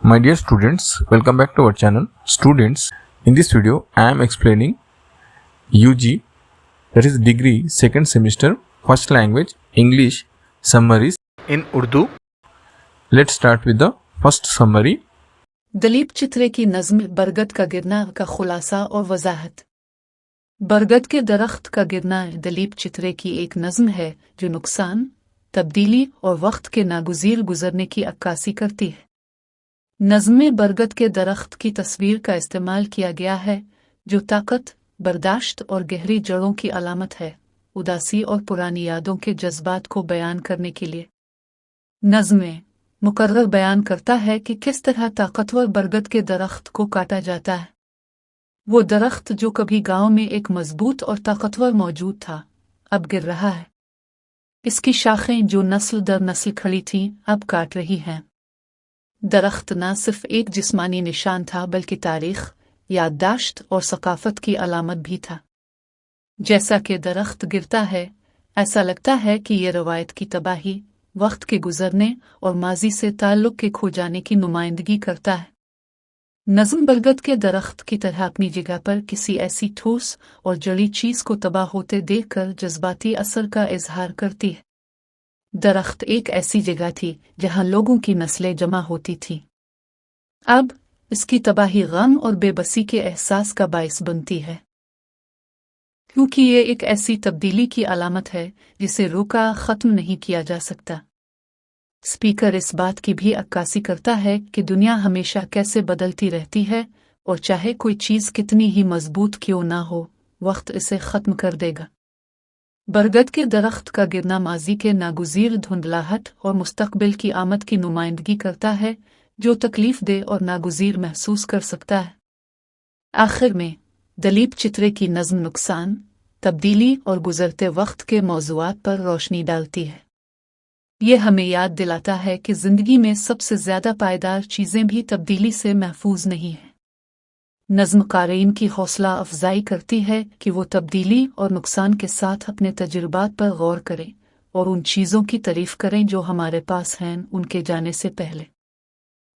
My dear students, welcome back to our channel. Students, in this video I am explaining UG, that is degree second semester first language English summaries in Urdu. Let's start with the first summary. Dalip चित्रे की नज़्म बरगद का गिरना का खुलासा और वजाहत। बरगद के दरख्त का गिरना दलीप चित्रे की एक नज़्म है जो नुकसान, तब्दीली और वक्त के नागुज़ीर गुजरने की अक्कासी करती है। नज़्म में बरगद के दरख्त की तस्वीर का इस्तेमाल किया गया है जो ताकत, बर्दाश्त और गहरी जड़ों की अलामत है, उदासी और पुरानी यादों के जज्बात को बयान करने के लिए। नज़्म में मुकर्रर बयान करता है कि किस तरह ताकतवर बरगद के दरख्त को काटा जाता है। वो दरख्त जो कभी गांव में एक मजबूत और ताकतवर मौजूद था, अब गिर रहा है। इसकी शाखें जो नस्ल दर नस्ल खड़ी थीं, अब काट रही हैं। दरख्त न सिर्फ एक जिस्मानी निशान था बल्कि तारीख, याददाश्त और सकाफत की अलामत भी था। जैसा कि दरख्त गिरता है, ऐसा लगता है कि ये रवायत की तबाही, वक्त के गुजरने और माजी से ताल्लुक़ के खो जाने की नुमाइंदगी करता है। नज़्म बरगद के दरख्त की तरह अपनी जगह पर किसी ऐसी ठोस और जड़ी चीज़ को तबाह होते देखकर जज्बाती असर का इजहार करती है। दरख्त एक ऐसी जगह थी जहां लोगों की नस्लें जमा होती थीं। अब इसकी तबाही गम और बेबसी के एहसास का बाइस बनती है, क्योंकि ये एक ऐसी तब्दीली की अलामत है जिसे रोका ख़त्म नहीं किया जा सकता। स्पीकर इस बात की भी अक्कासी करता है कि दुनिया हमेशा कैसे बदलती रहती है और चाहे कोई चीज़ कितनी ही मजबूत क्यों ना हो, वक्त इसे ख़त्म कर देगा। बरगद के दरख्त का गिरना माजी के नागुज़ीर धुंधलाहट और मुस्तक़बिल की आमद की नुमाइंदगी करता है जो तकलीफ़ दे और नागुज़ीर महसूस कर सकता है। आखिर में दलीप चित्रे की नज़्म नुकसान, तब्दीली और गुज़रते वक्त के मौज़ूआत पर रोशनी डालती है। ये हमें याद दिलाता है कि ज़िंदगी में सबसे ज़्यादा पायदार चीज़ें भी तब्दीली से महफूज नहीं हैं। नज़्म क़ारीन की हौसला अफजाई करती है कि वो तब्दीली और नुकसान के साथ अपने तजुर्बात पर गौर करें और उन चीज़ों की तारीफ़ करें जो हमारे पास हैं उनके जाने से पहले।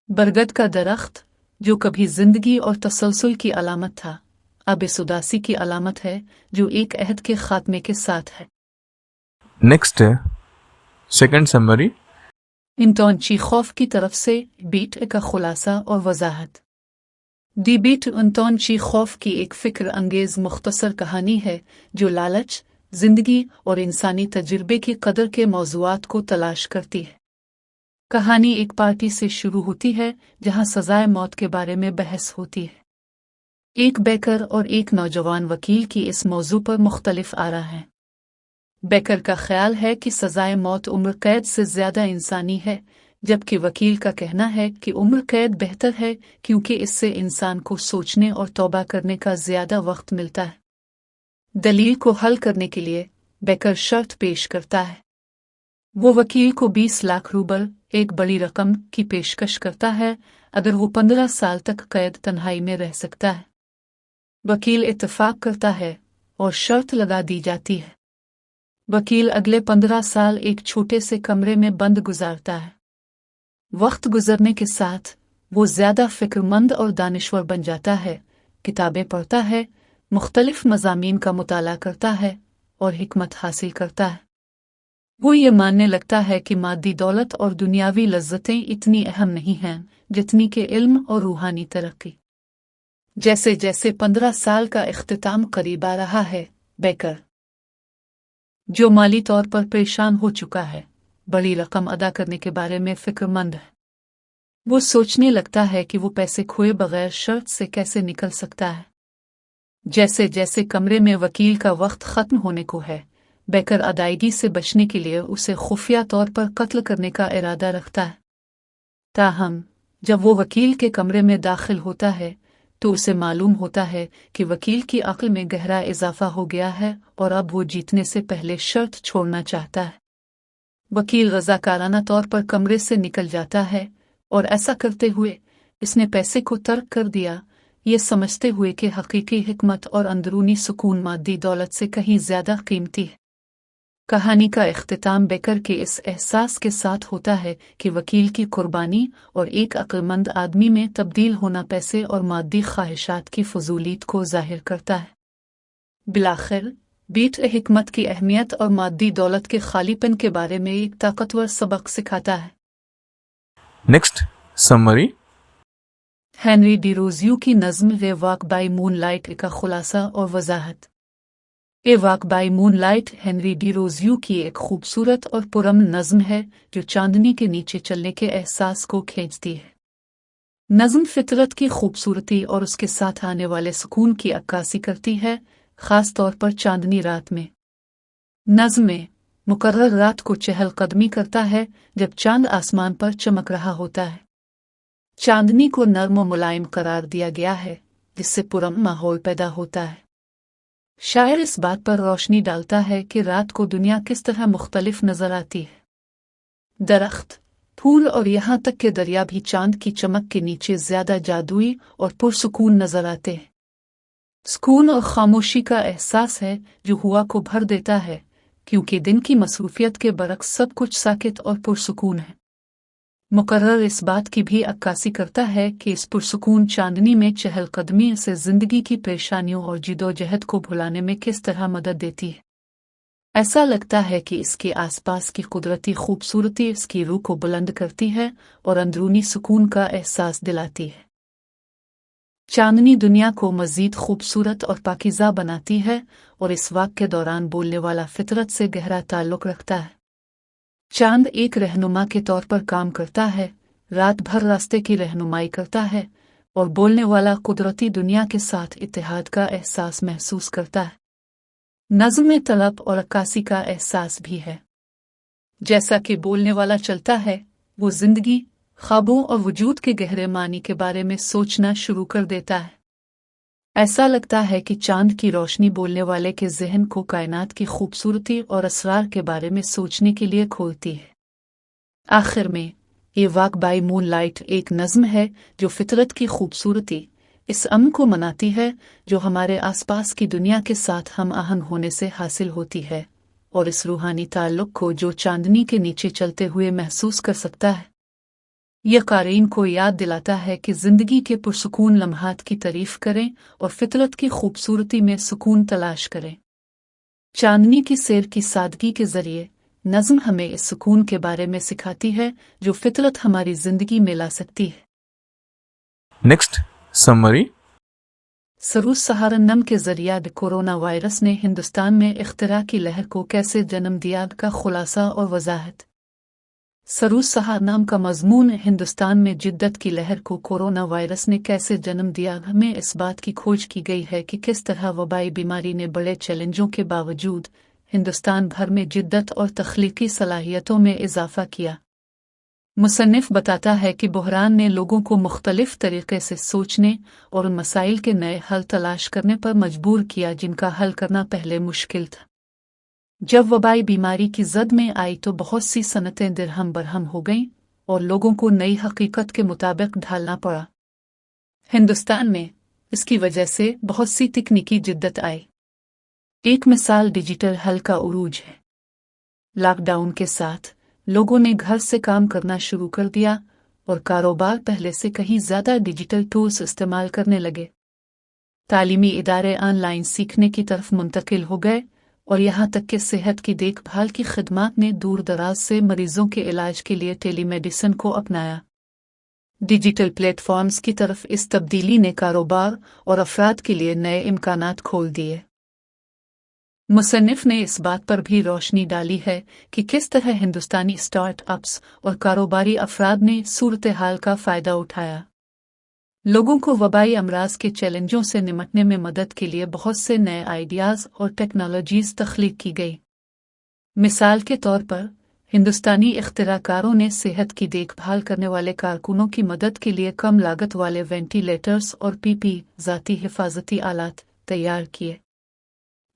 बरगद का दरख्त जो कभी ज़िंदगी और तसलसल की अलामत था, अब इस उदासी की अलामत है जो एक अहद के ख़ात्मे के साथ है। Next, second summary. इंटोन चीखोफ की तरफ से बीट का खुलासा और वजाहत। दी बीट अंटोन चीखोफ की एक फ़िक्र अंगेज़ मुख्तसर कहानी है जो लालच, ज़िंदगी और इंसानी तजुर्बे की कदर के मौज़ूआत को तलाश करती है। कहानी एक पार्टी से शुरू होती है जहां सज़ाए मौत के बारे में बहस होती है। एक बेकर और एक नौजवान वकील की इस मौजू पर मुख्तलिफ आरा हैं। बेकर का ख्याल है कि सज़ाए मौत उम्र कैद से ज़्यादा इंसानी है, जबकि वकील का कहना है कि उम्र कैद बेहतर है क्योंकि इससे इंसान को सोचने और तौबा करने का ज़्यादा वक्त मिलता है। दलील को हल करने के लिए बेकर शर्त पेश करता है। वो वकील को 20 लाख रूबल, एक बड़ी रकम, की पेशकश करता है अगर वो 15 साल तक कैद तन्हाई में रह सकता है। वकील इत्तेफाक करता है और शर्त लगा दी जाती है। वकील अगले 15 साल एक छोटे से कमरे में बंद गुजारता है। वक्त गुजरने के साथ वो ज़्यादा फ़िक्रमंद और दानिश्वर बन जाता है, किताबें पढ़ता है, मुख्तलिफ मज़ामीन का मुताला करता है और हिकमत हासिल करता है। वो ये मानने लगता है कि मादी दौलत और दुनियावी लज्जतें इतनी अहम नहीं हैं जितनी कि इल्म और रूहानी तरक्की। जैसे जैसे 15 साल का इख्तिताम करीब आ रहा है, बेकर, जो माली तौर पर परेशान हो चुका है, बड़ी रकम अदा करने के बारे में फ़िक्रमंद है। वो सोचने लगता है कि वो पैसे खोए बगैर शर्त से कैसे निकल सकता है। जैसे जैसे कमरे में वकील का वक्त ख़त्म होने को है, बेकर अदायगी से बचने के लिए उसे खुफिया तौर पर कत्ल करने का इरादा रखता है। ताहम जब वो वकील के कमरे में दाखिल होता है तो उसे मालूम होता है कि वकील की अक्ल में गहरा इजाफा हो गया है और अब वो जीतने से पहले शर्त छोड़ना चाहता है। वकील रज़ाकाराना तौर पर कमरे से निकल जाता है और ऐसा करते हुए इसने पैसे को तर्क कर दिया, ये समझते हुए कि हकीकी हिकमत और अंदरूनी सुकून मादी दौलत से कहीं ज़्यादा कीमती है। कहानी का इख्तिताम बेकर के इस एहसास के साथ होता है कि वकील की कुर्बानी और एक अक्लमंद आदमी में तब्दील होना पैसे और मादी ख्वाहिशात की फजूलियत को जाहिर करता है। बिलाखिर बीट हिकमत की अहमियत और मादी दौलत के खालीपन के बारे में एक ताकतवर सबक सिखाता है। Next summary. Henry Derozio की नज़्म ए वॉक बाय मूनलाइट का खुलासा और वजाहत। A walk by moonlight Henry Derozio की एक खूबसूरत और पुरअमन नज़्म है जो चांदनी के नीचे चलने के एहसास को खींचती है। नज़्म फितरत की खूबसूरती और उसके साथ आने वाले सुकून की अक्कासी करती है, ख़ास तौर पर चांदनी रात में। नज़्म में मुकर्रर रात को चहलकदमी करता है जब चांद आसमान पर चमक रहा होता है। चांदनी को नर्म और मुलायम करार दिया गया है जिससे पुरअमन माहौल पैदा होता है। शायर इस बात पर रोशनी डालता है कि रात को दुनिया किस तरह मुख्तलिफ नजर आती है। दरख्त, फूल और यहाँ तक कि दरिया भी चांद की चमक के नीचे ज्यादा जादुई और पुरसुकून नजर आते हैं। सुकून और खामोशी का एहसास है जो हुआ को भर देता है, क्योंकि दिन की मसरूफियत के बरक्स सब कुछ साकित और पुरसुकून है। मुकर्रर इस बात की भी अक्कासी करता है कि इस पुरसुकून चांदनी में चहलकदमी से जिंदगी की परेशानियों और जिदोजहद को भुलाने में किस तरह मदद देती है। ऐसा लगता है कि इसके आसपास की कुदरती खूबसूरती इसकी रूह को बुलंद करती है और अंदरूनी सुकून का एहसास दिलाती है। चांदनी दुनिया को मज़ीद खूबसूरत और पाकीज़ा बनाती है और इस वक्त के दौरान बोलने वाला फितरत से गहरा ताल्लुक़ रखता है। चांद एक रहनुमा के तौर पर काम करता है, रात भर रास्ते की रहनुमाई करता है और बोलने वाला कुदरती दुनिया के साथ इत्तेहाद का एहसास महसूस करता है। नज़्म में तलब और अक्कासी का एहसास भी है। जैसा कि बोलने वाला चलता है, वो जिंदगी, ख्वाबों और वजूद के गहरे मानी के बारे में सोचना शुरू कर देता है। ऐसा लगता है कि चांद की रोशनी बोलने वाले के जहन को कायनात की खूबसूरती और असरार के बारे में सोचने के लिए खोलती है। आखिर में ये वॉक बाय मूनलाइट एक नज़्म है जो फितरत की खूबसूरती, इस अमन को मनाती है जो हमारे आसपास की दुनिया के साथ हम आहंग होने से हासिल होती है, और इस रूहानी ताल्लुक़ को जो चांदनी के नीचे चलते हुए महसूस कर सकता है। यह क़ारीन को याद दिलाता है कि ज़िंदगी के पुरसुकून लम्हात की तारीफ़ करें और फितरत की खूबसूरती में सुकून तलाश करें। चांदनी की सैर की सादगी के ज़रिए नज़्म हमें इस सुकून के बारे में सिखाती है जो फितरत हमारी ज़िंदगी में ला सकती है। Next summary. सरूस सहारनम के ज़रिया कोरोना वायरस ने हिंदुस्तान में इख्तिरा की लहर को कैसे जन्म दिया का खुलासा और वजाहत। सरूस सहारनाम का मज़मून हिंदुस्तान में जिद्दत की लहर को कोरोना वायरस ने कैसे जन्म दिया। हमें इस बात की खोज की गई है कि किस तरह वबाई बीमारी ने बड़े चैलेंजों के बावजूद हिंदुस्तान भर में जिद्दत और तख्लीकी सलाहियतों में इजाफा किया। मुसन्निफ बताता है कि बहरान ने लोगों को मुख्तलिफ तरीक़े से सोचने और उन मसाइल के नए हल तलाश करने पर मजबूर किया जिनका हल करना पहले मुश्किल था। जब वबाई बीमारी की जद में आई तो बहुत सी सनतें दिरहम बरहम हो गईं और लोगों को नई हकीकत के मुताबिक ढालना पड़ा। हिंदुस्तान में इसकी वजह से बहुत सी तकनीकी जिद्दत आई। एक मिसाल डिजिटल हल का उरूज है। लॉकडाउन के साथ लोगों ने घर से काम करना शुरू कर दिया और कारोबार पहले से कहीं ज़्यादा डिजिटल टूल्स इस्तेमाल करने लगे। तालीमी इदारे ऑनलाइन सीखने की तरफ मुंतकिल हो गए और यहाँ तक कि सेहत की देखभाल की खिदमत ने दूर दराज से मरीजों के इलाज के लिए टेलीमेडिसिन को अपनाया। डिजिटल प्लेटफॉर्म्स की तरफ इस तब्दीली ने कारोबार और अफराद के लिए नए इम्कानात खोल दिए। मुसन्निफ ने इस बात पर भी रोशनी डाली है कि किस तरह हिंदुस्तानी स्टार्टअप्स और कारोबारी अफराद ने सूरत हाल का फ़ायदा उठाया। लोगों को वबाई अमराज के चैलेंजों से निपटने में मदद के लिए बहुत से नए आइडियाज़ और टेक्नोलॉजीज़ तख्लीक की गई। मिसाल के तौर पर हिंदुस्तानी इख्तिराकारों ने सेहत की देखभाल करने वाले कारकुनों की मदद के लिए कम लागत वाले वेंटिलेटर्स और पीपी ज़ाती हिफाजती आलात तैयार किए।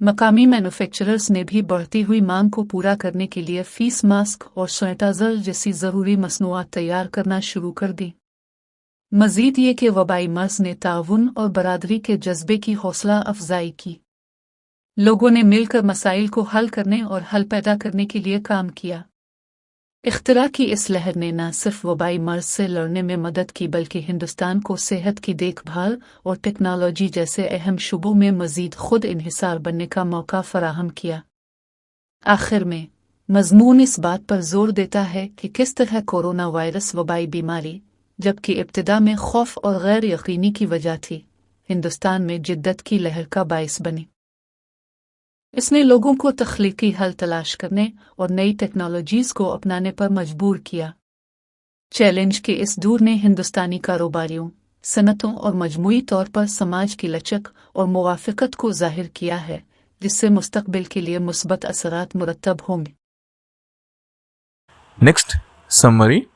मकामी मैन्युफैक्चरर्स ने भी बढ़ती हुई मांग को पूरा करने के लिए फीस मास्क और सैनिटाइज़र जैसी ज़रूरी मसनूआत तैयार करना शुरू कर दी। मज़ीद ये कि वबाई मर्ज़ ने ताउन और बरादरी के जज्बे की हौसला अफजाई की। लोगों ने मिलकर मसाइल को हल करने और हल पैदा करने के लिए काम किया। इख्तिरा की इस लहर ने न सिर्फ वबाई मर्ज से लड़ने में मदद की बल्कि हिंदुस्तान को सेहत की देखभाल और टेक्नोलॉजी जैसे अहम शुबों में मज़ीद खुद इन्हिसार बनने का मौका फराहम किया। आखिर में मज़मून इस बात पर जोर देता है कि किस तरह कोरोना वायरस वबाई बीमारी, जबकि इब्तिदा में खौफ और गैर यकीनी की वजह थी, हिंदुस्तान में जिद्दत की लहर का बाइस बनी। इसने लोगों को तख्लीकी हल तलाश करने और नई टेक्नोलॉजीज़ को अपनाने पर मजबूर किया। चैलेंज के इस दौर ने हिंदुस्तानी कारोबारियों, सनतों और मजमूई तौर पर समाज की लचक और मुवाफ़क़त को ज़ाहिर किया है, जिससे मुस्तक़बिल के लिए मुस्बत असरात मुरतब होंगे। Next summary.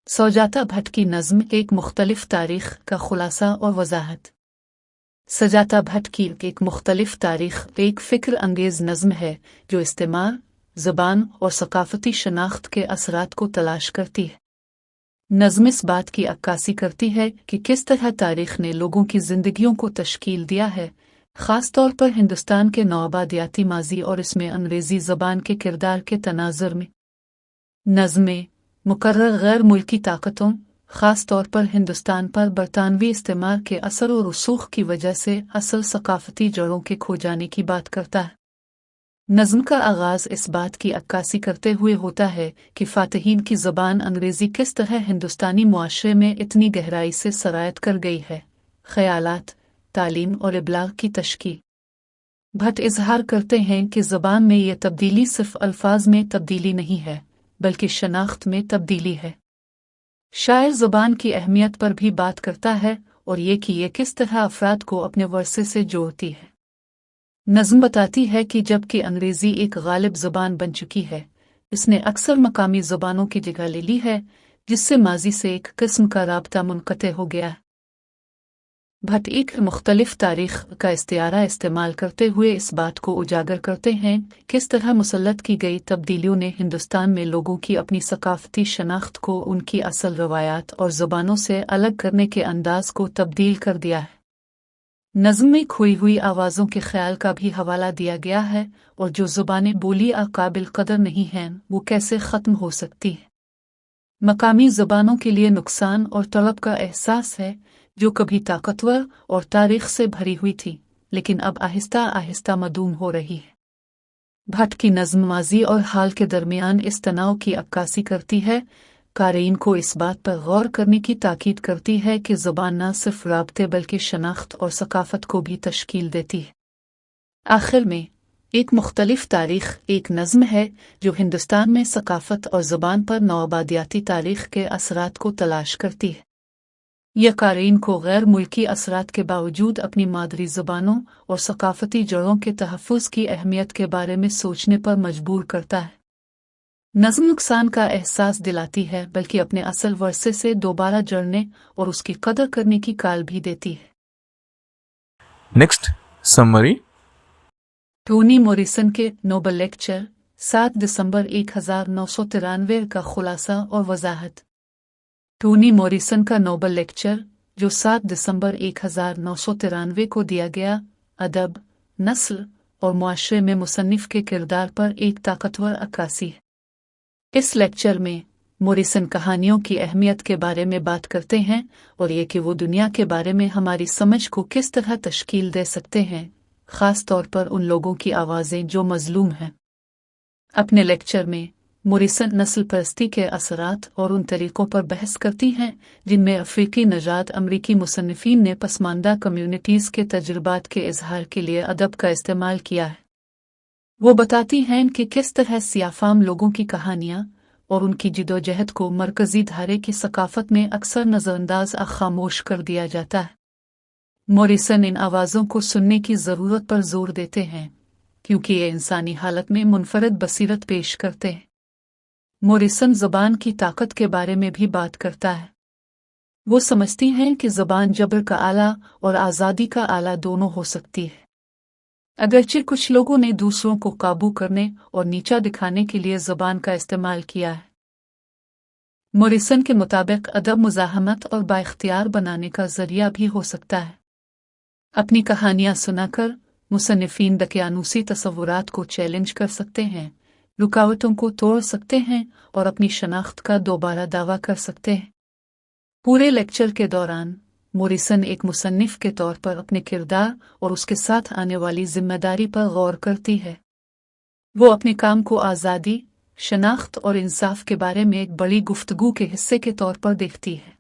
सौजाता भट्ट की नज़्म एक मुख्तलिफ तारीख़ का खुलासा और वज़ाहत। सजाता भट्ट की एक मुख्तलिफ तारीख़ एक फ़िक्र अंगेज़ नज़्म है जो इस्तेमाल, ज़बान और सकाफ़ती शनाख्त के असरात को तलाश करती है। नज़्म इस बात की अक्कासी करती है कि किस तरह तारीख़ ने लोगों की ज़िंदगियों को तश्कील दिया है, ख़ास तौर पर हिंदुस्तान के नौआबादियाती माजी और इसमें अंग्रेज़ी ज़बान के किरदार के तनाज़ुर में। नज़्म में मुकर्रर गैर मुल्की ताकतों, ख़ास तौर पर हिंदुस्तान पर बरतानवी इस्तेमाल के असर और रसूख की वजह से असल सकाफ़ती जड़ों के खो जाने की बात करता है। नज़्म का आगाज़ इस बात की अक्कासी करते हुए होता है कि फ़ातिहीन की ज़बान अंग्रेज़ी किस तरह हिंदुस्तानी मुआशरे में इतनी गहराई से सरायत कर गई है, ख़यालात, तालीम और इब्लाग की तशकील। भट्ट इजहार करते हैं कि ज़बान में यह तब्दीली सिर्फ़ अल्फाज में तब्दीली नहीं है, बल्कि शनाख्त में तब्दीली है। शायर ज़बान की अहमियत पर भी बात करता है और ये कि ये किस तरह अफराद को अपने वर्से से जोड़ती है। नज़्म बताती है कि जबकि अंग्रेज़ी एक गालिब ज़बान बन चुकी है, इसने अक्सर मकामी ज़बानों की जगह ले ली है, जिससे माजी से एक किस्म का राब्ता मुनक़ते हो गया है। भट्ट एक मुख्तलिफ तारीख़ का इस्तिआरा इस्तेमाल करते हुए इस बात को उजागर करते हैं किस तरह मुसल्लत की गई तब्दीलियों ने हिंदुस्तान में लोगों की अपनी सकाफ़ती शनाख्त को उनकी असल रवायात और ज़बानों से अलग करने के अंदाज़ को तब्दील कर दिया है। नज़्म में खोई हुई आवाज़ों के ख़याल का भी हवाला दिया गया है और जो ज़ुबानें बोली काबिल कदर नहीं हैं वो कैसे ख़त्म हो सकती हैं। मकामी ज़बानों के लिए नुकसान और तलब का एहसास है जो कभी ताकतवर और तारीख़ से भरी हुई थी, लेकिन अब आहिस्ता आहिस्ता मदूम हो रही है। भट्ट की नज़्म माजी और हाल के दरमियान इस तनाव की अक्कासी करती है, क़ारीन को इस बात पर गौर करने की ताकीद करती है कि ज़बान न सिर्फ राब्ते बल्कि शनाख्त और सकाफ़त को भी तश्कील देती है। आखिर में एक मुख्तलिफ तारीख़ एक नज़्म है जो हिंदुस्तान में सकाफ़त और ज़बान पर नौआबादियाती तारीख़ के असरात को तलाश करती है। यह क़ारीन को गैर मुल्की असरात के बावजूद अपनी मादरी ज़बानों और सकाफ़ती जड़ों के तहफ़्फ़ुज़ की अहमियत के बारे में सोचने पर मजबूर करता है। नज़्म नुकसान का एहसास दिलाती है बल्कि अपने असल वर्से से दोबारा जुड़ने और उसकी कदर करने की काल भी देती है। Next summary. टोनी मॉरिसन के नोबल लेक्चर 7 दिसंबर 1993 का खुलासा और वज़ाहत। टोनी मॉरिसन का नोबल लेक्चर जो 7 दिसंबर 1993 को दिया गया, अदब, नस्ल और मुआशरे में मुसन्निफ़ के किरदार पर एक ताकतवर अक्कासी है। इस लेक्चर में मॉरिसन कहानियों की अहमियत के बारे में बात करते हैं और ये कि वो दुनिया के बारे में हमारी समझ को किस तरह तश्कील दे सकते हैं, ख़ास तौर पर उन लोगों की आवाज़ें जो मज़लूम हैं। अपने लेक्चर में मॉरिसन नस्ल परस्ती के असरात और उन तरीक़ों पर बहस करती हैं जिनमें अफ्रीकी नजात अमरीकी मुसन्निफ़ीन ने पसमानदा कम्युनिटीज़ के तजुर्बात के इजहार के लिए अदब का इस्तेमाल किया है। वो बताती हैं कि किस तरह सियाफ़ाम लोगों की कहानियाँ और उनकी जिदोजहद को मरकज़ी धारे की सकाफ़त में अक्सर नज़रअंदाज खामोश कर दिया जाता है। मॉरिसन इन आवाज़ों को सुनने की ज़रूरत पर जोर देते हैं क्योंकि ये इंसानी हालत में मुनफरद बसीरत पेश करते हैं। मॉरिसन ज़बान की ताकत के बारे में भी बात करता है। वो समझती हैं कि ज़बान जबर का आला और आज़ादी का आला दोनों हो सकती है। अगरचे कुछ लोगों ने दूसरों को काबू करने और नीचा दिखाने के लिए ज़बान का इस्तेमाल किया है। मॉरिसन के मुताबिक अदब मुज़ाहमत और बाइख्तियार बनाने का ज़रिया भी हो सकता है। अपनी कहानियाँ सुनाकर मुसन्निफीन दकियानूसी तसव्वुरात को चैलेंज कर सकते हैं, रुकावटों को तोड़ सकते हैं और अपनी शनाख्त का दोबारा दावा कर सकते हैं। पूरे लेक्चर के दौरान मोरिसन एक मुसन्निफ के तौर पर अपने किरदार और उसके साथ आने वाली जिम्मेदारी पर गौर करती है। वो अपने काम को आज़ादी, शनाख्त और इंसाफ के बारे में एक बड़ी गुफ्तगू के हिस्से के तौर पर देखती है।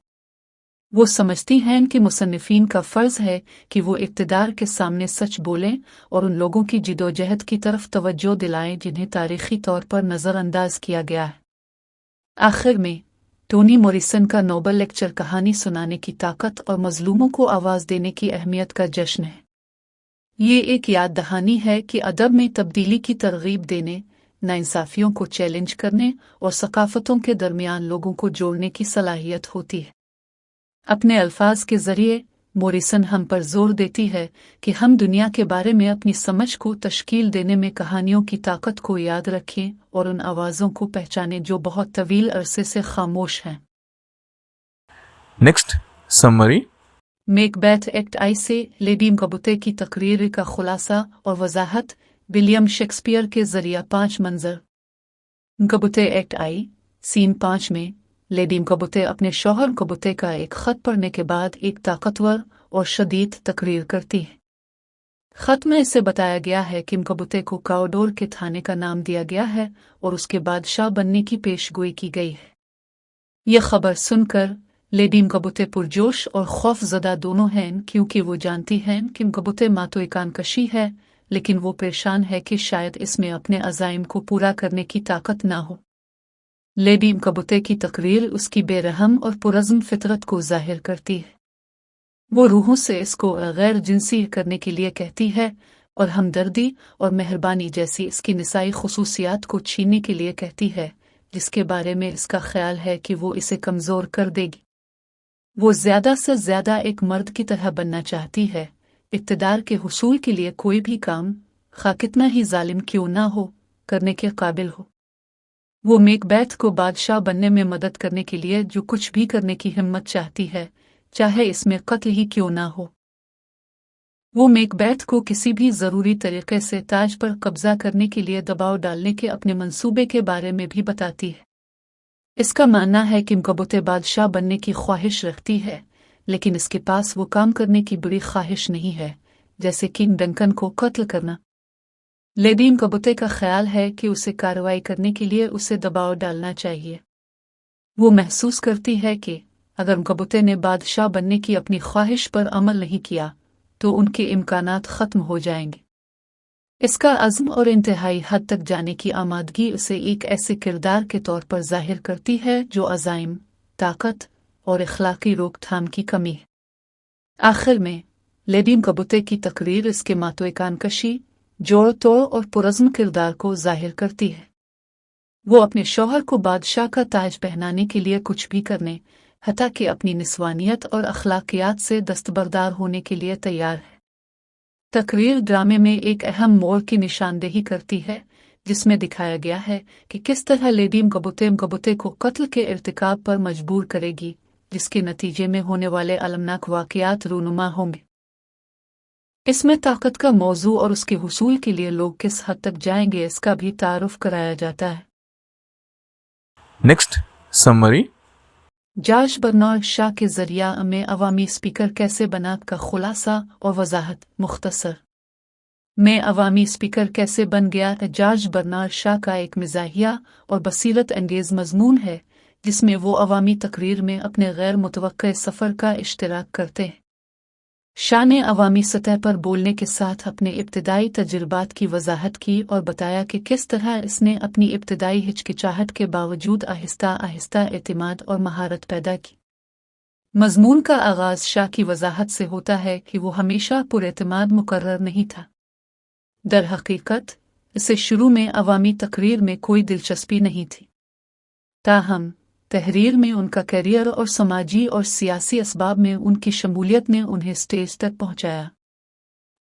वो समझती हैं कि मुसन्निफीन का फ़र्ज़ है कि वो इक़्तिदार के सामने सच बोलें और उन लोगों की जिदोजहद की तरफ तवज्जो दिलाएं जिन्हें तारीख़ी तौर पर नज़रअंदाज किया गया है। आखिर में टोनी मॉरिसन का नोबल लेक्चर कहानी सुनाने की ताकत और मज़लूमों को आवाज़ देने की अहमियत का जश्न है। ये एक याद दहानी है कि अदब में तब्दीली की तरगीब देने, नाइंसाफ़ियों को चैलेंज करने और सकाफ़तों के दरमियान लोगों को जोड़ने की सलाहियत होती है। अपने अल्फाज के ज़रिए मॉरिसन हम पर जोर देती है कि हम दुनिया के बारे में अपनी समझ को तश्कील देने में कहानियों की ताकत को याद रखें और उन आवाज़ों को पहचानें जो बहुत तवील अरसे से खामोश हैं। Next summary. मैकबेथ एक्ट आई से लेडी मकबूते की तकरीर का खुलासा और वजाहत। विलियम शेक्सपियर के ज़रिए 5 मंजर। मकबूते एक्ट आई सीन 5 में लेडी मकबूते अपने शौहर मकबूते का एक ख़त पढ़ने के बाद एक ताकतवर और शदीद तकरीर करती है। ख़त में इसे बताया गया है कि मकबूते को काओडोर के थाने का नाम दिया गया है और उसके बादशाह बनने की पेशगोई की गई है। यह खबर सुनकर लेडी मकबूते पुरजोश और खौफज़दा दोनों हैं, क्योंकि वो जानती हैं कि मकबूते मातो कानकशी है, लेकिन वो परेशान है कि शायद इसमें अपने अज़ाइम को पूरा करने की ताकत ना हो। लेडी मकबूते की तकरीर उसकी बेरहम और पुरज़्म फितरत को ज़ाहिर करती है। वो रूहों से इसको गैर जिनसी करने के लिए कहती है और हमदर्दी और मेहरबानी जैसी इसकी निसाई खुसूसियात को छीनने के लिए कहती है, जिसके बारे में इसका ख्याल है कि वो इसे कमज़ोर कर देगी। वो ज़्यादा से ज़्यादा एक मर्द की तरह बनना चाहती है, इक़्तिदार के हुसूल के लिए कोई भी काम, खा कितना ही जालिम क्यों ना हो, करने के काबिल हो। वो मैकबेथ को बादशाह बनने में मदद करने के लिए जो कुछ भी करने की हिम्मत चाहती है, चाहे इसमें कत्ल ही क्यों ना हो। वो मैकबेथ को किसी भी ज़रूरी तरीक़े से ताज पर कब्ज़ा करने के लिए दबाव डालने के अपने मंसूबे के बारे में भी बताती है। इसका मानना है कि मकबूते बादशाह बनने की ख्वाहिश रखती है, लेकिन इसके पास वो काम करने की बड़ी ख्वाहिश नहीं है, जैसे किंग डंकन को कत्ल करना। लेडी मकबूते का ख्याल है कि उसे कार्रवाई करने के लिए उसे दबाव डालना चाहिए। वो महसूस करती है कि अगर मकबूते ने बादशाह बनने की अपनी ख्वाहिश पर अमल नहीं किया तो उनके इम्कानात ख़त्म हो जाएंगे। इसका अज़्म और इंतहाई हद तक जाने की आमादगी उसे एक ऐसे किरदार के तौर पर ज़ाहिर करती है जो अज़ाइम, ताकत और इखलाकी रोकथाम की कमी है। आखिर में लेडी मकबूते की तकरीर इसके मातो कानकशी, जोड़ तोड़ और पुरज़्म किरदार को ज़ाहिर करती है। वो अपने शौहर को बादशाह का ताज पहनाने के लिए कुछ भी करने, हत्ता कि अपनी निस्वानियत और अखलाकियात से दस्तबरदार होने के लिए तैयार है। तकरीर ड्रामे में एक अहम मोड़ की निशानदेही करती है, जिसमें दिखाया गया है कि किस तरह लेडी मकबूते को कत्ल के इर्तिकाब पर मजबूर करेगी, जिसके नतीजे में होने वाले अलमनाक वाक़यात रूनुमा होंगे। इसमें ताकत का मौजू और उसके हुसूल के लिए लोग किस हद तक जाएंगे इसका भी तारुफ कराया जाता है। Next summary. George Bernard Shaw के ज़रिया में अवामी स्पीकर कैसे बना का खुलासा और वजाहत। मुख्तसर में अवामी स्पीकर कैसे बन गया जॉर्ज बर्नार्ड शॉ का एक मिज़ाहिया और बसीरत अंगेज़ मज़मून है, जिसमें वो अवामी तकरीर में अपने गैर मुतवक्के सफ़र का इश्तिराक करते हैं। शॉ ने अवामी सतह पर बोलने के साथ अपने इब्तिदाई तजुर्बात की वजाहत की और बताया कि किस तरह इसने अपनी इब्तिदाई हिचकिचाहट के बावजूद आहिस्ता आहिस्ता एतमाद और महारत पैदा की। मज़मून का आगाज़ शॉ की वजाहत से होता है कि वो हमेशा पुरएतमाद मुकर्रर नहीं था। दर हकीकत इसे शुरू में अवामी तकरीर में कोई दिलचस्पी नहीं थी, ताहम तहरीर में उनका करियर और समाजी और सियासी असबाब में उनकी शमूलियत ने उन्हें स्टेज तक पहुंचाया।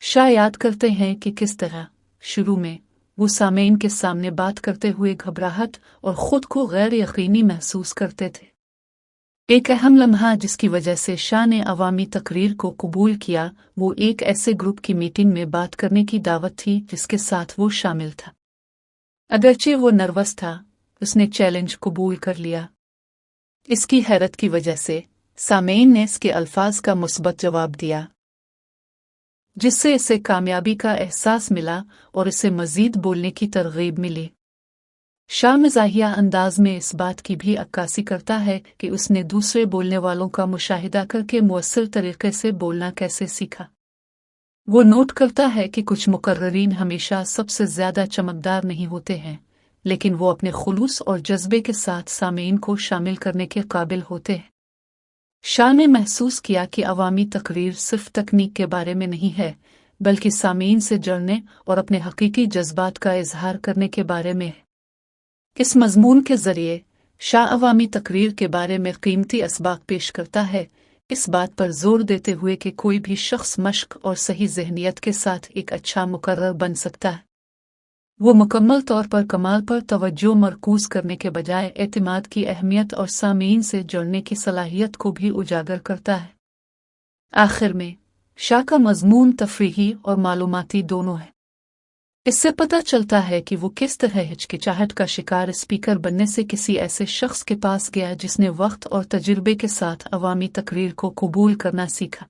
शॉ याद करते हैं कि किस तरह शुरू में वो सामेईन के सामने बात करते हुए घबराहट और ख़ुद को गैर यकीनी महसूस करते थे। एक अहम लम्हा जिसकी वजह से शाह ने अवामी तकरीर को कबूल किया वो एक ऐसे ग्रुप की मीटिंग में बात करने की दावत थी जिसके साथ वो शामिल था। अगरचे वो नर्वस था, उसने चैलेंज कबूल कर लिया। इसकी हैरत की वजह से सामेईन ने इसके अल्फाज का मुस्बत जवाब दिया, जिससे इसे कामयाबी का एहसास मिला और इसे मज़ीद बोलने की तरगीब मिली। शाह मज़ाहिया अंदाज में इस बात की भी अक्कासी करता है कि उसने दूसरे बोलने वालों का मुशाहिदा करके मुअस्सिर तरीके से बोलना कैसे सीखा। वो नोट करता है कि कुछ मुकर्ररीन हमेशा सबसे ज़्यादा चमकदार नहीं होते हैं, लेकिन वो अपने खुलूस और जज्बे के साथ सामीन को शामिल करने के काबिल होते हैं। शाह ने महसूस किया कि अवामी तकरीर सिर्फ तकनीक के बारे में नहीं है, बल्कि सामीन से जुड़ने और अपने हकीकी जज्बात का इजहार करने के बारे में है। इस मजमून के ज़रिए शाह अवामी तकरीर के बारे में कीमती असबाक पेश करता है, इस बात पर जोर देते हुए कि कोई भी शख्स मश्क और सही जहनियत के साथ एक अच्छा मुकर्रर बन सकता है। वो मुकम्मल तौर पर कमाल पर तवज्जो मरकूज करने के बजाय एतमाद की अहमियत और सामीन से जुड़ने की सलाहियत को भी उजागर करता है। आखिर में शाह का मजमून तफरीही और मालूमाती दोनों है। इससे पता चलता है कि वो किस तरह हिचकिचाहट का शिकार स्पीकर बनने से किसी ऐसे शख्स के पास गया जिसने वक्त और तजुर्बे के साथ अवामी तकरीर को कबूल करना सीखा।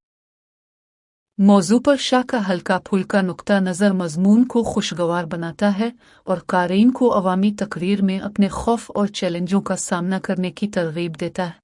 मौजू पर शाह का हल्का फुल्का नुक्ता नज़र मजमून को खुशगवार बनाता है और क़ारीन को अवामी तकरीर में अपने खौफ और चैलेंजों का सामना करने की तरगीब देता है।